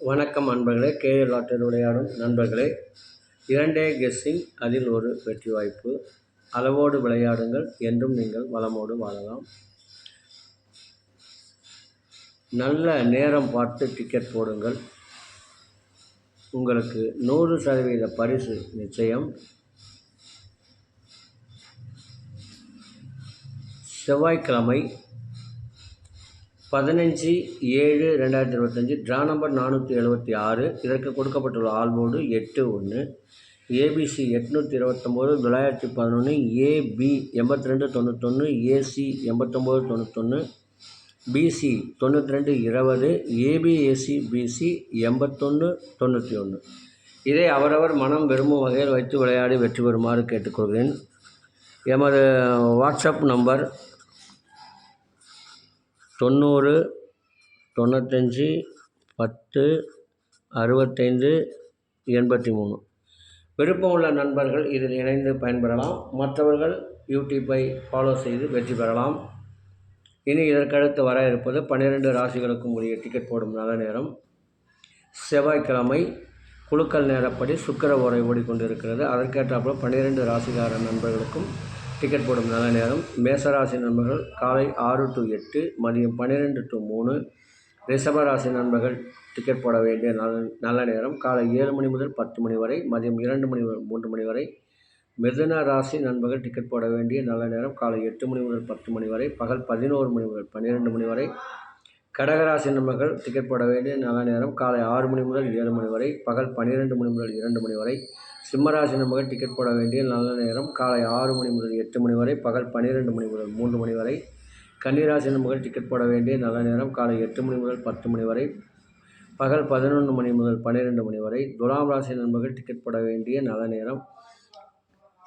வணக்கம் நண்பர்களே. KL lottery விளையாடும் நண்பர்களே, 2 கெஸ்ஸிங், அதில் ஒரு வெற்றி வாய்ப்பு. அளவோடு விளையாடுங்கள், என்றும் நீங்கள் வளமோடு வாழலாம். நல்ல நேரம் பார்த்து டிக்கெட் போடுங்கள். உங்களுக்கு 100% பரிசு நிச்சயம். செவ்வாய்க்கிழமை 15/7/2025 ட்ரா நம்பர் 476. இதற்கு கொடுக்கப்பட்டுள்ள ஆல்போர்டு 81, ABC 829, 911, AB 8291, AC 8991, BC 9220, AB AC BC 8191. இதை அவரவர் மனம் விரும்பும் வகையில் வைத்து விளையாடி வெற்றி பெறுமாறு கேட்டுக்கொள்கிறேன். எமது வாட்ஸ்அப் நம்பர் 90 95 10 65 83. விருப்பம் உள்ள நண்பர்கள் இதில் இணைந்து பயன்பெறலாம். மற்றவர்கள் யூடியூப்பை ஃபாலோ செய்து வெற்றி பெறலாம். இனி இதற்கடுத்து வர இருப்பது 12 ராசிகளுக்கும் உரிய டிக்கெட் போடும் நல்ல நேரம். செவ்வாய்க்கிழமை குலுக்கல் நேரப்படி சுக்கிர ஓரை ஓடிக்கொண்டிருக்கிறது. அதற்கேற்றாப்புல 12 ராசிக்கார நண்பர்களுக்கும் டிக்கெட் போடும் நல்ல நேரம். மேசராசி நண்பர்கள் காலை 6 to 8, மதியம் 12 to 3. ரிஷபராசி நண்பர்கள் டிக்கெட் போட வேண்டிய நல்ல நேரம் காலை 7 மணி முதல் 10 மணி வரை, மதியம் 2 மணி முதல் 3 மணி வரை. மிதுன ராசி நண்பர்கள் டிக்கெட் போட வேண்டிய நல்ல நேரம் காலை 8 மணி முதல் 10 மணி வரை, பகல் 11 மணி முதல் 12 மணி வரை. கடகராசி நண்பர்கள் டிக்கெட் போட வேண்டிய நல்ல நேரம் காலை 6 மணி முதல் 7 மணி வரை, பகல் 12 மணி முதல் 2 மணி வரை. சிம்மராசி நண்பர்கள் டிக்கெட் போட வேண்டிய நல்ல நேரம் காலை 6 மணி முதல் 8 மணி வரை, பகல் 12 மணி முதல் 3 மணி வரை. கன்னிராசி நண்பர்கள் டிக்கெட் போட வேண்டிய நல்ல நேரம் காலை 8 மணி முதல் 10 மணி வரை, பகல் 11 மணி முதல் 12 மணி வரை. துலாம் ராசி நண்பர்கள் டிக்கெட் போட வேண்டிய நல்ல நேரம்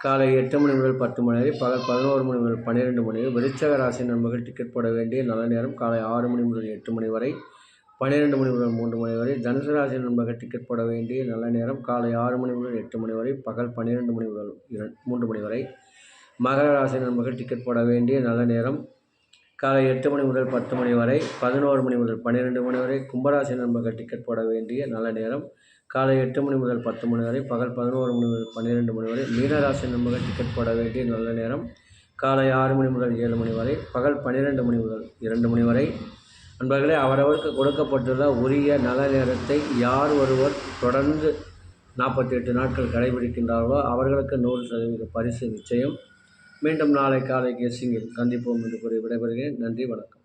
காலை 8 மணி முதல் 10 மணி வரை, பகல் 11 மணி முதல் 12 மணி வரை. விருச்சிக ராசி நண்பர்கள் டிக்கெட் போட வேண்டிய நல்ல நேரம் காலை 6 மணி முதல் 8 மணி வரை, 12 மணி முதல் 3 மணி வரை. தனுசு ராசி நண்பர்கள் டிக்கெட் போட வேண்டிய நல்ல நேரம் காலை 6 மணி முதல் 8 மணி வரை, பகல் 12 மணி முதல் 3 மணி வரை. மகர ராசி நண்பர்கள் டிக்கெட் போட வேண்டிய நல்ல நேரம் காலை 8 மணி முதல் 10 மணி வரை, 11 மணி முதல் 12 மணி வரை. கும்பராசி நண்பர்கள் டிக்கெட் போட வேண்டிய நல்ல நேரம் காலை 8 மணி முதல் 10 மணி வரை, பகல் 11 மணி முதல் 12 மணி வரை. மீனராசி நண்பர்கள் டிக்கெட் போட வேண்டிய நல்ல நேரம் காலை 6 மணி முதல் 7 மணி வரை, பகல் 12 மணி முதல் 2 மணி வரை. நண்பர்களே, அவரவருக்கு கொடுக்கப்பட்டுள்ள உரிய நல்ல நேரத்தை யார் ஒருவர் தொடர்ந்து 48 நாட்கள் கடைபிடிக்கின்றார்களோ அவர்களுக்கு 100% பரிசு நிச்சயம். மீண்டும் நாளை காலை கெஸ்ஸிங்கில் சந்திப்போம் என்று கூறி விடைபெறுகிறேன். நன்றி, வணக்கம்.